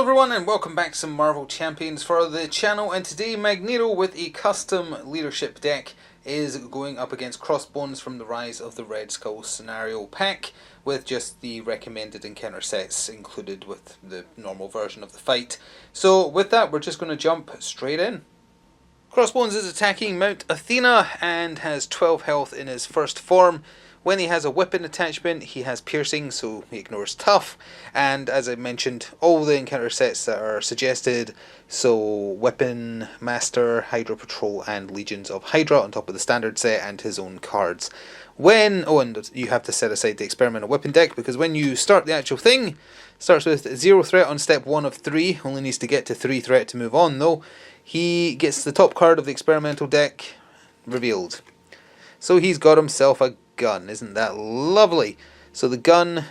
Hello everyone and welcome back to some Marvel Champions for the channel, and today Magneto with a custom leadership deck is going up against Crossbones from the Rise of the Red Skull scenario pack, with just the recommended encounter sets included with the normal version of the fight. So with that, we're just going to jump straight in. Crossbones is attacking Mount Athena and has 12 health in his first form. When he has a weapon attachment, he has piercing, so he ignores tough. And as I mentioned, all the encounter sets that are suggested, so Weapon, Master, Hydra Patrol, and Legions of Hydra on top of the standard set, and his own cards. And you have to set aside the experimental weapon deck, because when you start the actual thing, it starts with 0 threat on step 1 of 3, only needs to get to 3 threat to move on though. He gets the top card of the experimental deck revealed. So he's got himself a gun. Isn't that lovely? So the gun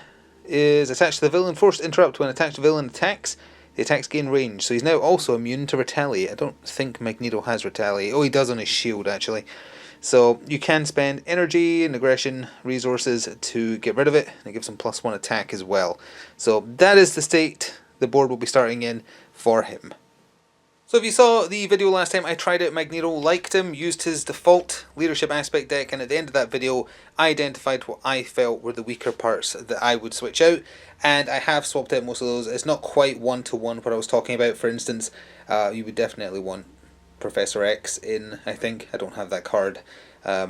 is attached to the villain. Forced interrupt when attached villain attacks. The attacks gain range. So he's now also immune to retaliate. I don't think Magneto has retaliate. Oh, he does on his shield actually. So you can spend energy and aggression resources to get rid of it. And it gives him +1 attack as well. So that is the state the board will be starting in for him. So if you saw the video last time I tried it, Magneto liked him, used his default leadership aspect deck, and at the end of that video I identified what I felt were the weaker parts that I would switch out, and I have swapped out most of those. It's not quite one-to-one what I was talking about. For instance, you would definitely want Professor X in, I think. I don't have that card,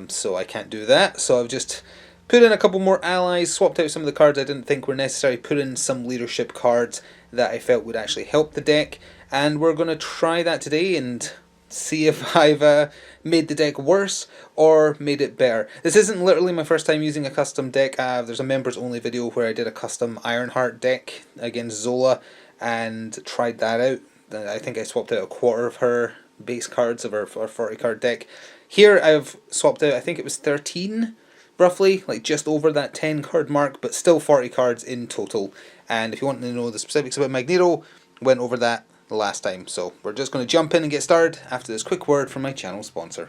so I can't do that. So I've just put in a couple more allies, swapped out some of the cards I didn't think were necessary, put in some leadership cards that I felt would actually help the deck. And we're going to try that today and see if I've made the deck worse or made it better. This isn't literally my first time using a custom deck. There's a members only video where I did a custom Ironheart deck against Zola and tried that out. I think I swapped out a quarter of her base cards of her 40 card deck. Here I've swapped out, I think it was 13 roughly, like just over that 10 card mark, but still 40 cards in total. And if you want to know the specifics about Magneto, went over that the last time. So we're just going to jump in and get started after this quick word from my channel sponsor.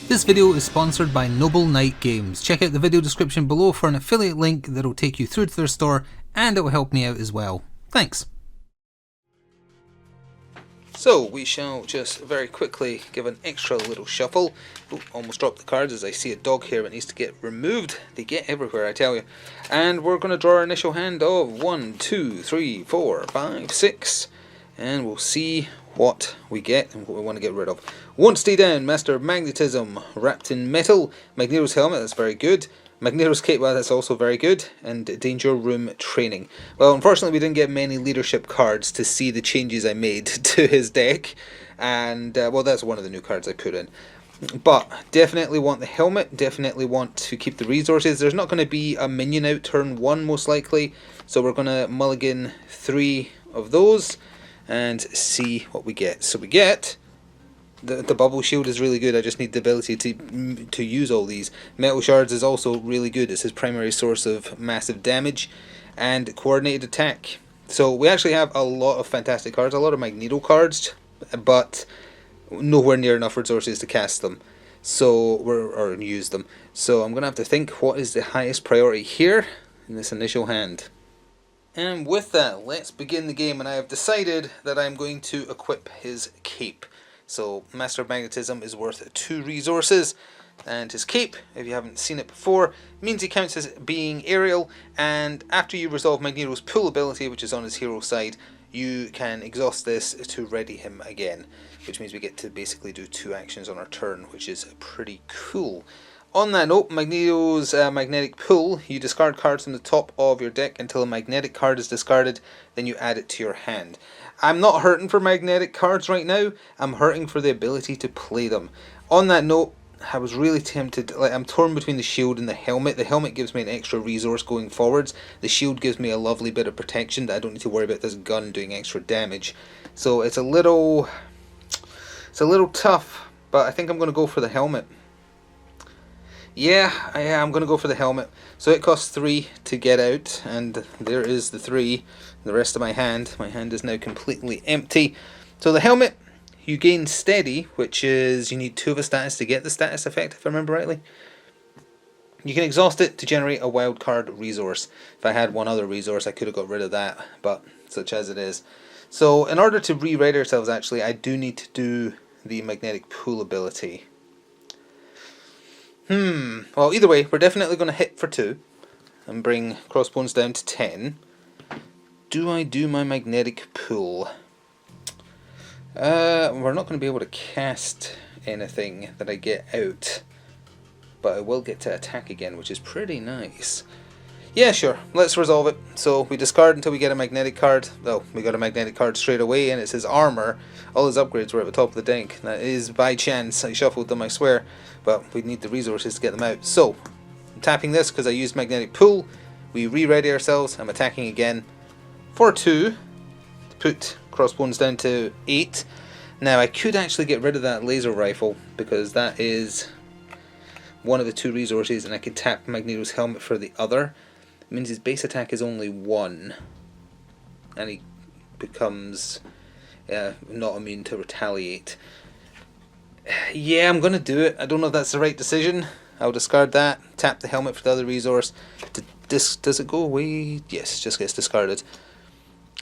This video is sponsored by Noble Knight Games. Check out the video description below for an affiliate link that will take you through to their store, and it will help me out as well. Thanks. So we shall just very quickly give an extra little shuffle. Ooh, almost dropped the cards as I see a dog here that needs to get removed. They get everywhere, I tell you. And we're going to draw our initial hand of 1, 2, 3, 4, 5, 6. And we'll see what we get and what we want to get rid of. Won't stay down. Master of Magnetism, wrapped in metal. Magneto's helmet, that's very good. Magneto's cape, well, that's also very good. And Danger Room Training. Well, unfortunately we didn't get many leadership cards to see the changes I made to his deck. And, well, that's one of the new cards I put in. But definitely want the helmet, definitely want to keep the resources. There's not going to be a minion out turn 1 most likely. So we're going to mulligan 3 of those and see what we get. So we get... The bubble shield is really good. I just need the ability to use all these. Metal shards is also really good. It's his primary source of massive damage. And coordinated attack. So we actually have a lot of fantastic cards, a lot of Magneto cards, but nowhere near enough resources to cast them. So or use them. So I'm gonna have to think what is the highest priority here in this initial hand. And with that, let's begin the game, and I have decided that I'm going to equip his cape. So Master of Magnetism is worth 2 resources, and his cape, if you haven't seen it before, means he counts as being aerial, and after you resolve Magneto's pull ability, which is on his hero side, you can exhaust this to ready him again, which means we get to basically do 2 actions on our turn, which is pretty cool. On that note, Magneto's magnetic pull, you discard cards from the top of your deck until a magnetic card is discarded, then you add it to your hand. I'm not hurting for magnetic cards right now, I'm hurting for the ability to play them. On that note, I was really tempted, I'm torn between the shield and the helmet. The helmet gives me an extra resource going forwards, the shield gives me a lovely bit of protection that I don't need to worry about this gun doing extra damage. So it's a little tough, but I think I'm going to go for the helmet. Yeah, I'm going to go for the helmet. So it costs 3 to get out, and there is the 3. The rest of my hand is now completely empty. So the helmet, you gain steady, which is, you need 2 of a status to get the status effect, if I remember rightly. You can exhaust it to generate a wildcard resource. If I had one other resource, I could have got rid of that, but such as it is. So in order to re-ready ourselves, actually, I do need to do the magnetic pool ability. Well, either way, we're definitely going to hit for 2 and bring Crossbones down to 10. Do I do my magnetic pool? We're not going to be able to cast anything that I get out, but I will get to attack again, which is pretty nice. Yeah, sure, let's resolve it. So we discard until we get a magnetic card. Oh, we got a magnetic card straight away, and it says armor. All his upgrades were at the top of the deck. That is by chance. I shuffled them, I swear, but we need the resources to get them out. So I'm tapping this because I used magnetic pool. We re-ready ourselves. I'm attacking again for 2 to put Crossbones down to 8. Now I could actually get rid of that laser rifle because that is one of the 2 resources, and I could tap Magneto's helmet for the other. It means his base attack is only 1, and he becomes not immune to retaliate. Yeah, I'm going to do it. I don't know if that's the right decision. I'll discard that, tap the helmet for the other resource. Does it go away? Yes, it just gets discarded.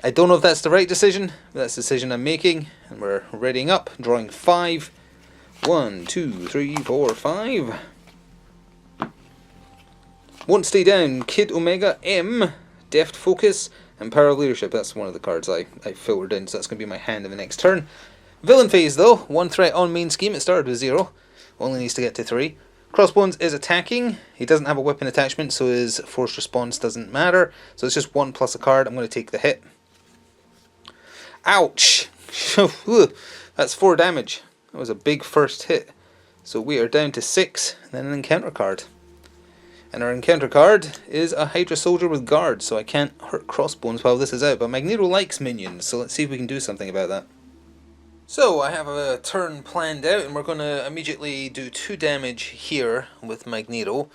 I don't know if that's the right decision, but that's the decision I'm making, and we're readying up, drawing 5. 1, 2, 3, 4, 5. Won't Stay Down, Kid Omega, M, Deft Focus, and Power of Leadership. That's one of the cards I filtered in, so that's going to be my hand in the next turn. Villain phase though, 1 threat on main scheme. It started with 0, only needs to get to 3. Crossbones is attacking. He doesn't have a weapon attachment, so his forced response doesn't matter. So it's just 1 plus a card. I'm going to take the hit. Ouch! That's 4 damage. That was a big first hit. So we are down to 6, and then an encounter card. And our encounter card is a Hydra Soldier with guard, so I can't hurt Crossbones while this is out. But Magneto likes minions, so let's see if we can do something about that. So I have a turn planned out, and we're going to immediately do 2 damage here with Magneto.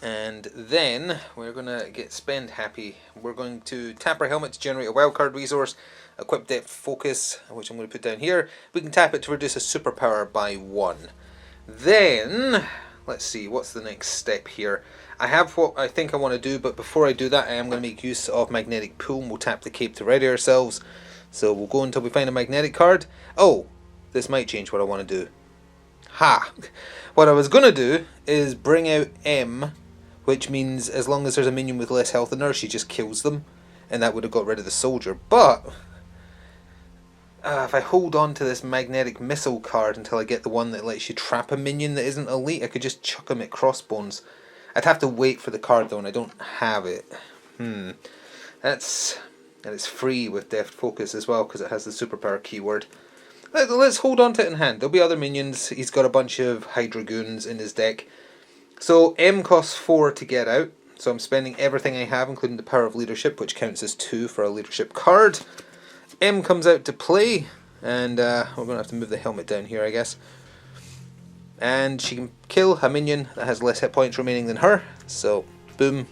And then we're going to get spend happy. We're going to tap our helmet to generate a wildcard resource, equip Depth Focus, which I'm going to put down here. We can tap it to reduce a superpower by 1. Then, let's see, what's the next step here? I have what I think I want to do, but before I do that, I am going to make use of Magnetic Pool, and we'll tap the cape to ready ourselves. So we'll go until we find a magnetic card. Oh, this might change what I want to do. Ha! What I was going to do is bring out M, which means as long as there's a minion with less health than her, she just kills them, and that would have got rid of the soldier. But if I hold on to this magnetic missile card until I get the one that lets you trap a minion that isn't elite, I could just chuck him at Crossbones. I'd have to wait for the card though, and I don't have it. And it's free with Deft Focus as well, because it has the superpower keyword. Let's hold on to it in hand. There'll be other minions. He's got a bunch of Hydra goons in his deck. So M costs 4 to get out, so I'm spending everything I have, including the Power of Leadership, which counts as 2 for a leadership card. M comes out to play, and we're going to have to move the helmet down here, I guess. And she can kill a minion that has less hit points remaining than her, so boom,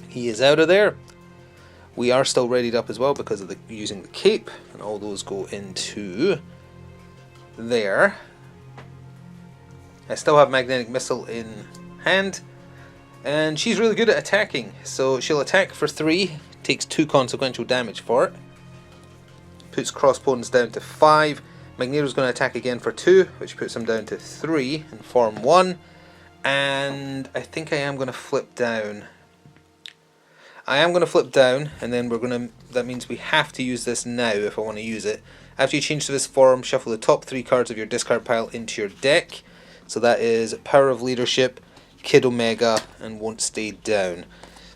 he is out of there. We are still readied up as well because of using the cape, and all those go into there. I still have Magnetic Missile in hand, and she's really good at attacking, so she'll attack for 3, takes 2 consequential damage for it, puts Crossbones down to 5. Magneto's going to attack again for 2, which puts him down to 3 and form 1, and I think I am going to flip down. And then that means we have to use this now if I want to use it. After you change to this form, shuffle the top 3 cards of your discard pile into your deck. So that is Power of Leadership, Kid Omega, and Won't Stay Down.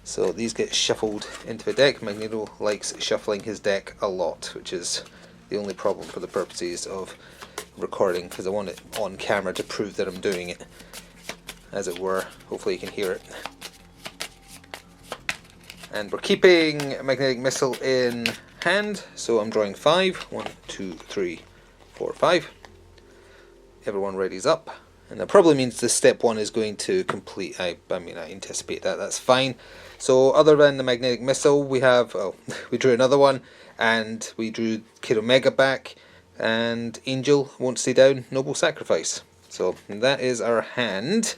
So these get shuffled into the deck. Magneto likes shuffling his deck a lot, which is the only problem for the purposes of recording, because I want it on camera to prove that I'm doing it, as it were. Hopefully you can hear it. And we're keeping Magnetic Missile in hand, so I'm drawing 5. 1, 2, 3, 4, 5. Everyone readies up. And that probably means the step 1 is going to complete. I anticipate that. That's fine. So other than the Magnetic Missile, we have, we drew another one, and we drew Kid Omega back, and Angel Won't Stay Down, Noble Sacrifice. So that is our hand.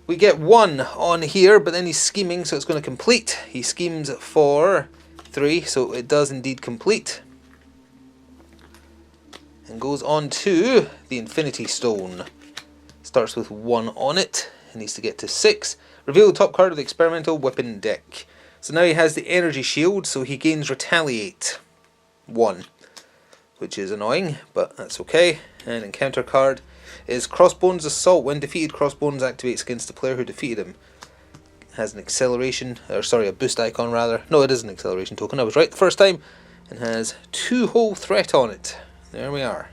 We get 1 on here, but then he's scheming, so it's going to complete. He schemes for 3, so it does indeed complete. And goes on to the Infinity Stone. Starts with 1 on it. He needs to get to 6. Reveal the top card of the experimental weapon deck. So now he has the energy shield, so he gains Retaliate 1, which is annoying, but that's okay. And encounter card is Crossbones Assault. When defeated, Crossbones activates against the player who defeated him. Has an acceleration, or sorry, a boost icon rather. No, it is an acceleration token, I was right the first time. And has 2 whole threat on it. There we are.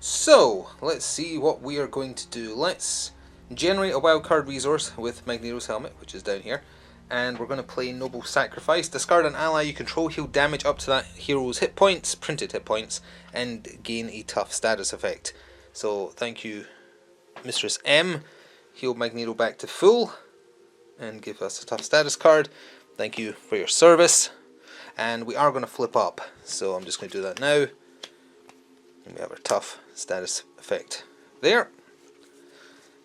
So, let's see what we are going to do. Let's generate a wildcard resource with Magneto's helmet, which is down here. And we're going to play Noble Sacrifice. Discard an ally you control, heal damage up to that hero's hit points, printed hit points, and gain a tough status effect. So, thank you, Mistress M. Heal Magneto back to full, and give us a tough status card. Thank you for your service. And we are going to flip up, so I'm just going to do that now. And we have our tough status effect there.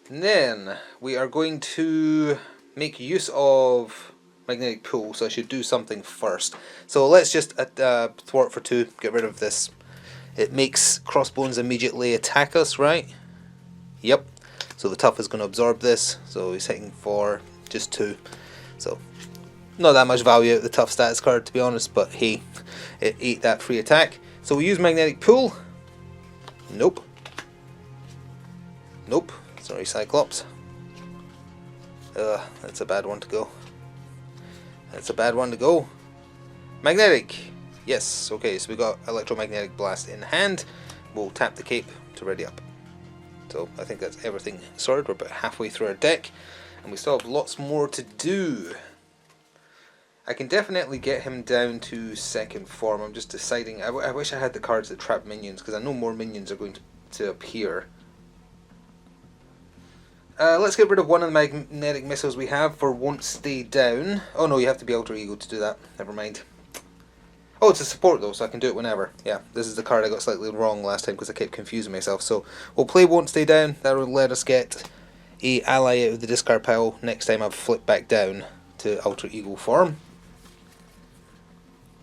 And then we are going to make use of magnetic pull, so I should do something first. So let's just thwart for 2, get rid of this. It makes Crossbones immediately attack us, right? Yep. So the tough is going to absorb this, so he's hitting for just 2. So not that much value out of the tough status card, to be honest, but hey, it ate that free attack. So we use magnetic pull. Nope. Nope. Sorry, Cyclops. That's a bad one to go. That's a bad one to go. Magnetic. Yes. Okay, so we got Electromagnetic Blast in hand. We'll tap the cape to ready up. So I think that's everything sorted. We're about halfway through our deck, and we still have lots more to do. I can definitely get him down to second form. I'm just deciding. I wish I had the cards that trap minions, because I know more minions are going to appear. Let's get rid of one of the magnetic missiles we have for Won't Stay Down. Oh no, you have to be Alter Ego to do that. Never mind. Oh, it's a support though, so I can do it whenever. Yeah, this is the card I got slightly wrong last time because I kept confusing myself. So we'll play Won't Stay Down. That will let us get a ally out of the discard pile next time I've flipped back down to Alter Ego form.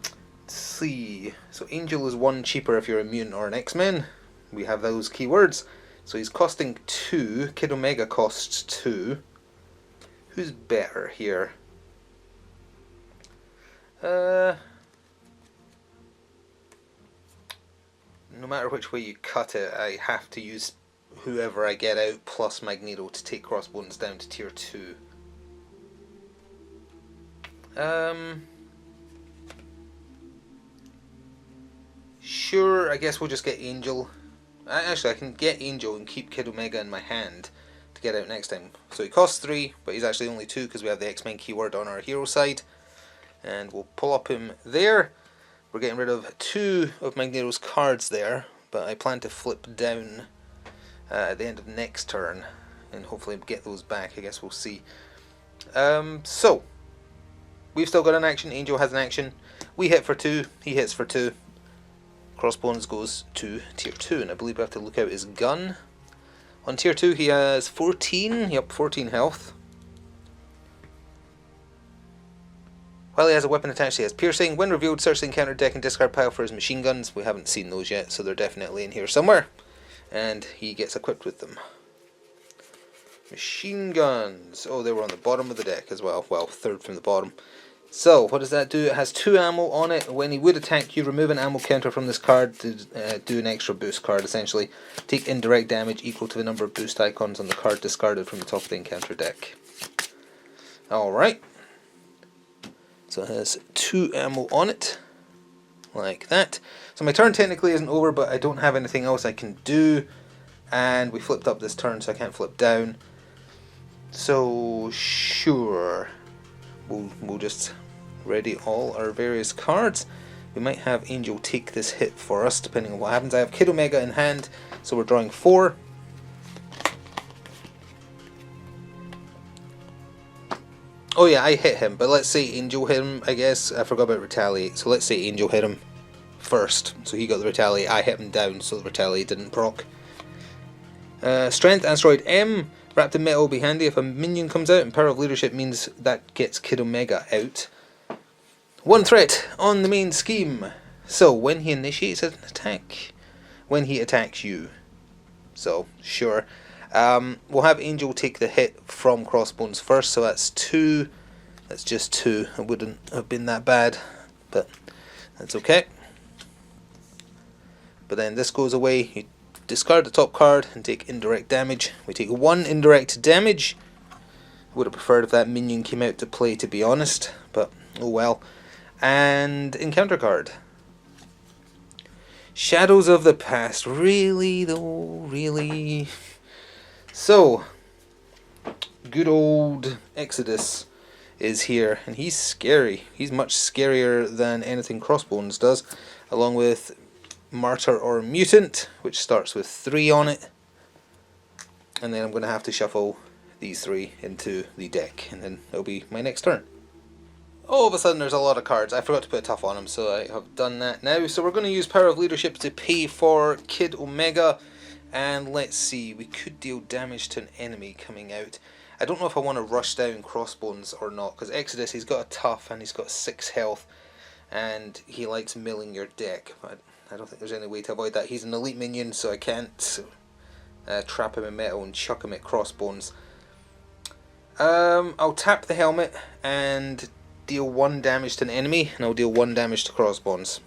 Let's see. So Angel is 1 cheaper if you're a mutant or an X-Men. We have those keywords. So he's costing 2. Kid Omega costs 2. Who's better here? No matter which way you cut it, I have to use whoever I get out plus Magneto to take Crossbones down to tier 2. Sure, I guess we'll just get Angel. Actually, I can get Angel and keep Kid Omega in my hand to get out next time. So he costs 3, but he's actually only 2 because we have the X-Men keyword on our hero side. And we'll pull up him there. We're getting rid of 2 of Magneto's cards there, but I plan to flip down at the end of next turn and hopefully get those back. I guess we'll see. So, we've still got an action. Angel has an action. We hit for 2. He hits for 2. Crossbones goes to tier 2, and I believe we have to look out his gun. On tier 2 he has 14, yep, 14 health. While he has a weapon attached, he has piercing. When revealed, search the encounter deck and discard pile for his machine guns. We haven't seen those yet, so they're definitely in here somewhere. And he gets equipped with them. Machine guns. Oh, they were on the bottom of the deck as well. Well, 3rd from the bottom. So, what does that do? It has 2 ammo on it. When he would attack you, remove an ammo counter from this card to do an extra boost card, essentially. Take indirect damage equal to the number of boost icons on the card discarded from the top of the encounter deck. Alright. So it has 2 ammo on it. Like that. So my turn technically isn't over, but I don't have anything else I can do. And we flipped up this turn, so I can't flip down. So, sure. We'll just ready all our various cards. We might have Angel take this hit for us, depending on what happens. I have Kid Omega in hand, so we're drawing 4. Oh yeah, I hit him, but let's say Angel hit him, I guess. I forgot about Retaliate, so let's say Angel hit him first. So he got the Retaliate, I hit him down, so the Retaliate didn't proc. Strength, Asteroid M. Wrapped in Metal will be handy if a minion comes out, and Power of Leadership means that gets Kid Omega out. One threat on the main scheme. So, when he initiates an attack, when he attacks you. So, sure. We'll have Angel take the hit from Crossbones first, so that's 2. That's just 2. It wouldn't have been that bad, but that's okay. But then this goes away. You discard the top card and take indirect damage. We take 1 indirect damage. Would have preferred if that minion came out to play, to be honest, but oh well. And encounter card. Shadows of the Past. Really though? Really? So, good old Exodus is here, and he's scary. He's much scarier than anything Crossbones does, along with Martyr or Mutant, which starts with 3 on it. And then I'm going to have to shuffle these 3 into the deck, and then it'll be my next turn. All of a sudden there's a lot of cards. I forgot to put a tough on them, so I have done that now. So we're going to use Power of Leadership to pay for Kid Omega. And let's see, we could deal damage to an enemy coming out. I don't know if I want to rush down Crossbones or not, because Exodus, he's got a tough and he's got 6 health, and he likes milling your deck. But I don't think there's any way to avoid that. He's an elite minion, so I can't trap him in metal and chuck him at Crossbones. I'll tap the helmet and deal 1 damage to an enemy, and I'll deal 1 damage to Crossbones.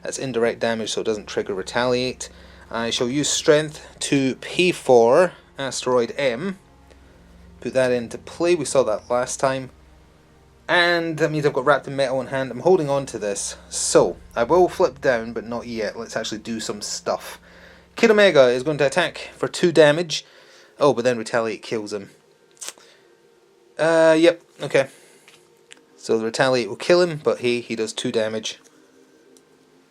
That's indirect damage, so it doesn't trigger retaliate. I shall use Strength to pay for Asteroid M. Put that into play. We saw that last time. And that means I've got Wrapped in Metal in hand. I'm holding on to this. So, I will flip down, but not yet. Let's actually do some stuff. Kid Omega is going to attack for 2 damage. Oh, but then Retaliate kills him. Yep, okay. So the Retaliate will kill him, but he does 2 damage.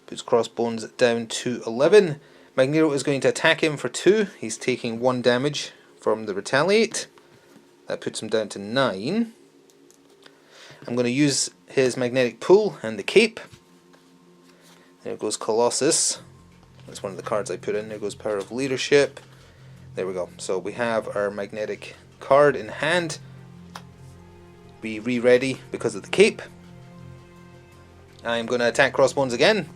Puts Crossbones down to 11. Magneto is going to attack him for 2. He's taking 1 damage from the Retaliate. That puts him down to 9. I'm going to use his Magnetic Pull and the Cape. There goes Colossus. That's one of the cards I put in. There goes Power of Leadership. There we go. So we have our Magnetic card in hand. Be re-ready because of the Cape. I'm going to attack Crossbones again.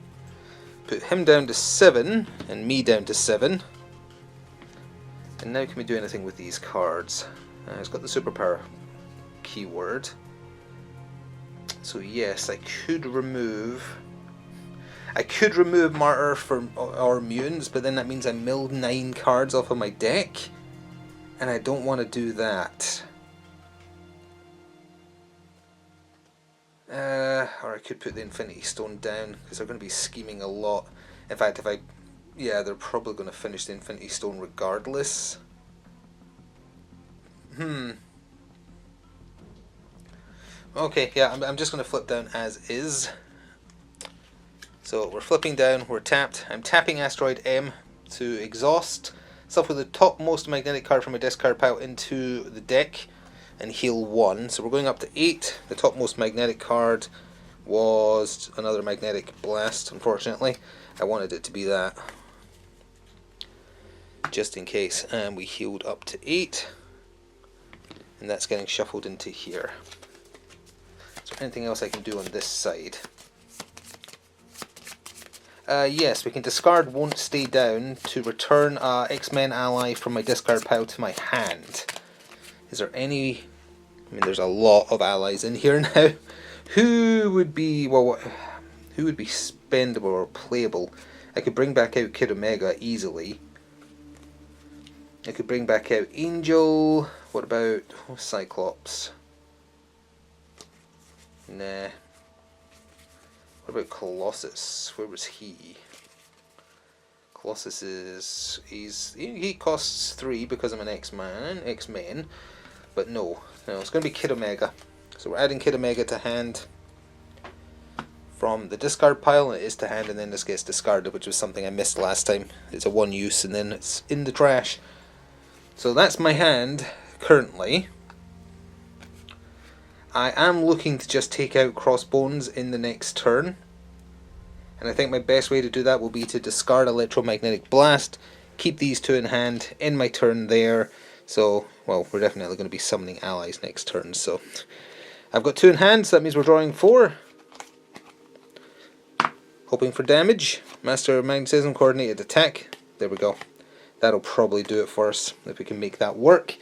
Put him down to 7 and me down to 7. And now can we do anything with these cards? It's got the superpower keyword. So yes, I could remove Martyr or Mutants, but then that means I milled 9 cards off of my deck, and I don't want to do that. Or I could put the Infinity Stone down, because they're going to be scheming a lot. In fact, yeah, they're probably going to finish the Infinity Stone regardless. Okay, yeah, I'm just going to flip down as is. So we're flipping down, we're tapped. I'm tapping Asteroid M to exhaust. Shuffle the topmost magnetic card from a discard pile into the deck and heal 1. So we're going up to 8. The topmost magnetic card was another magnetic blast, unfortunately. I wanted it to be that, just in case. And we healed up to 8. And that's getting shuffled into here. Is there anything else I can do on this side? Yes, we can discard Won't Stay Down to return a X-Men ally from my discard pile to my hand. Is there any... I mean, there's a lot of allies in here now. Who would be... well, who would be spendable or playable? I could bring back out Kid Omega easily. I could bring back out Angel. What about Cyclops? Nah. What about Colossus? Where was he? Colossus is... he costs 3 because I'm an X-Men. But no, it's going to be Kid Omega. So we're adding Kid Omega to hand from the discard pile. It is to hand and then this gets discarded, which was something I missed last time. It's a 1 use and then it's in the trash. So that's my hand currently. I am looking to just take out Crossbones in the next turn. And I think my best way to do that will be to discard Electromagnetic Blast, keep these two in hand, end my turn there. So, well, we're definitely going to be summoning allies next turn. So, I've got 2 in hand, so that means we're drawing 4. Hoping for damage. Master Magnetism, coordinated attack. There we go. That'll probably do it for us, if we can make that work.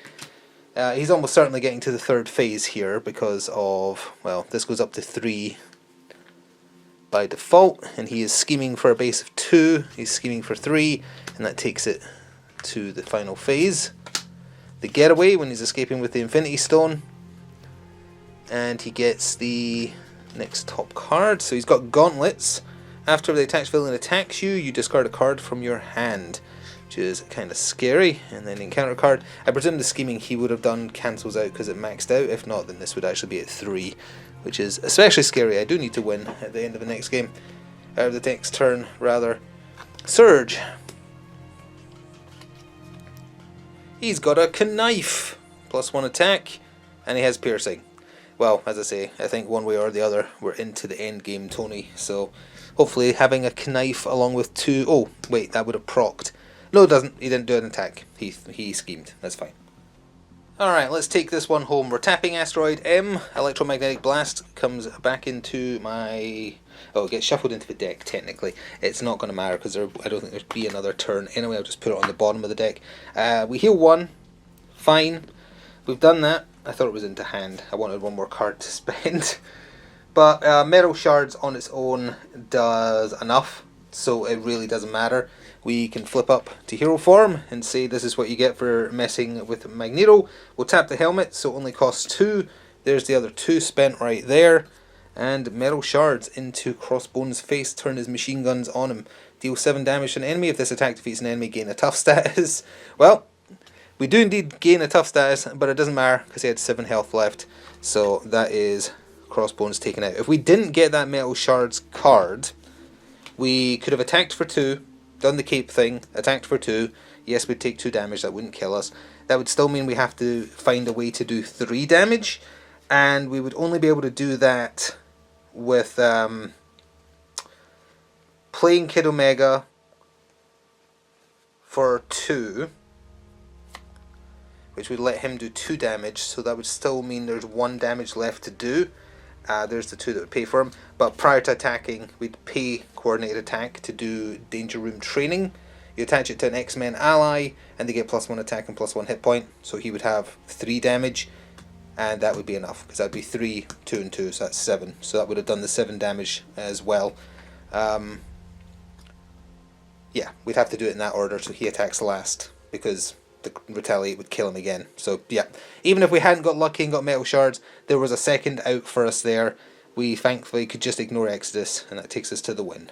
He's almost certainly getting to the 3rd phase here because of, well, this goes up to 3 by default, and he is scheming for a base of 2. He's scheming for 3, and that takes it to the final phase. The getaway when he's escaping with the Infinity Stone, and he gets the next top card. So he's got Gauntlets. After the attack's villain attacks you, you discard a card from your hand, which is kind of scary. And then encounter card. I presume the scheming he would have done cancels out because it maxed out. If not, then this would actually be at 3, which is especially scary. I do need to win at the end of the next game, or the next turn rather. Surge. He's got a Knife, +1 attack, and he has Piercing. Well, as I say, I think one way or the other we're into the end game, Tony. So hopefully having a Knife along with 2. Oh wait, that would have procced. No, it doesn't. He didn't do an attack. He schemed. That's fine. Alright, let's take this one home. We're tapping Asteroid M. Electromagnetic Blast comes back into my... Oh, it gets shuffled into the deck, technically. It's not going to matter because I don't think there'd be another turn. Anyway, I'll just put it on the bottom of the deck. We heal 1. Fine. We've done that. I thought it was into hand. I wanted one more card to spend. But Metal Shards on its own does enough, so it really doesn't matter. We can flip up to hero form and say this is what you get for messing with Magneto. We'll tap the helmet, so it only costs 2. There's the other 2 spent right there. And Metal Shards into Crossbones' face, turn his machine guns on him. Deal 7 damage to an enemy. If this attack defeats an enemy, gain a tough status. Well, we do indeed gain a tough status, but it doesn't matter because he had 7 health left. So that is Crossbones taken out. If we didn't get that Metal Shards card, we could have attacked for 2, done the cape thing, attacked for 2. Yes, we'd take 2 damage, that wouldn't kill us. That would still mean we have to find a way to do 3 damage, and we would only be able to do that with playing Kid Omega for 2, which would let him do 2 damage, so that would still mean there's 1 damage left to do. There's the 2 that would pay for him, but prior to attacking, we'd pay coordinated attack to do Danger Room Training. You attach it to an X-Men ally, and they get +1 attack and +1 hit point, so he would have 3 damage, and that would be enough, because that would be 3, 2 and 2, so that's 7. So that would have done the 7 damage as well. Yeah, we'd have to do it in that order, so he attacks last, because the retaliate would kill him again. So yeah, even if we hadn't got lucky and got Metal Shards, there was a second out for us there. We thankfully could just ignore Exodus, and that takes us to the win.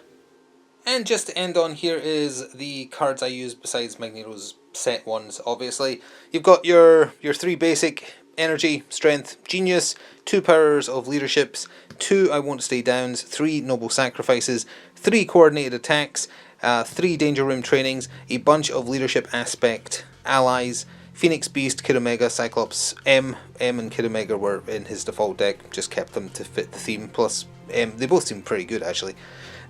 And just to end on, here is the cards I use besides Magneto's set ones, obviously. You've got your 3 basic: Energy, Strength, Genius, 2 Powers of Leaderships, 2 I Won't Stay Downs, 3 Noble Sacrifices, 3 Coordinated Attacks, 3 Danger Room Trainings, a bunch of Leadership Aspect allies, Phoenix Beast, Kid Omega, Cyclops, M and Kid Omega were in his default deck, just kept them to fit the theme, plus they both seem pretty good actually.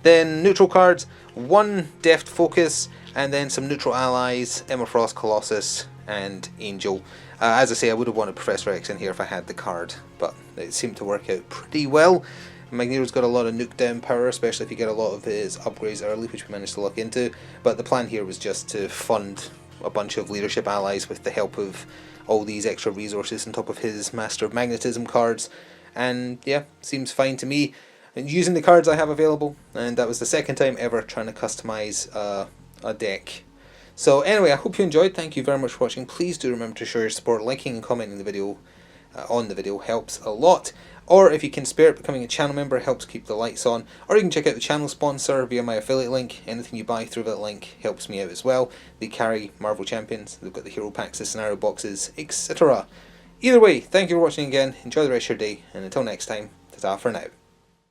Then neutral cards, 1 Deft Focus, and then some neutral allies, Emma Frost, Colossus, and Angel. As I say, I would have wanted Professor X in here if I had the card, but it seemed to work out pretty well. Magneto's got a lot of nuke down power, especially if you get a lot of his upgrades early, which we managed to look into, but the plan here was just to fund a bunch of leadership allies with the help of all these extra resources on top of his Master of Magnetism cards, and yeah, seems fine to me. And using the cards I have available, and that was the 2nd time ever trying to customize a deck. So anyway, I hope you enjoyed. Thank you very much for watching. Please do remember to show your support. Liking and commenting the video on the video helps a lot. Or if you can spare it, becoming a channel member helps keep the lights on. Or you can check out the channel sponsor via my affiliate link. Anything you buy through that link helps me out as well. They carry Marvel Champions, they've got the hero packs, the scenario boxes, etc. Either way, thank you for watching again. Enjoy the rest of your day, and until next time, ta-ta for now.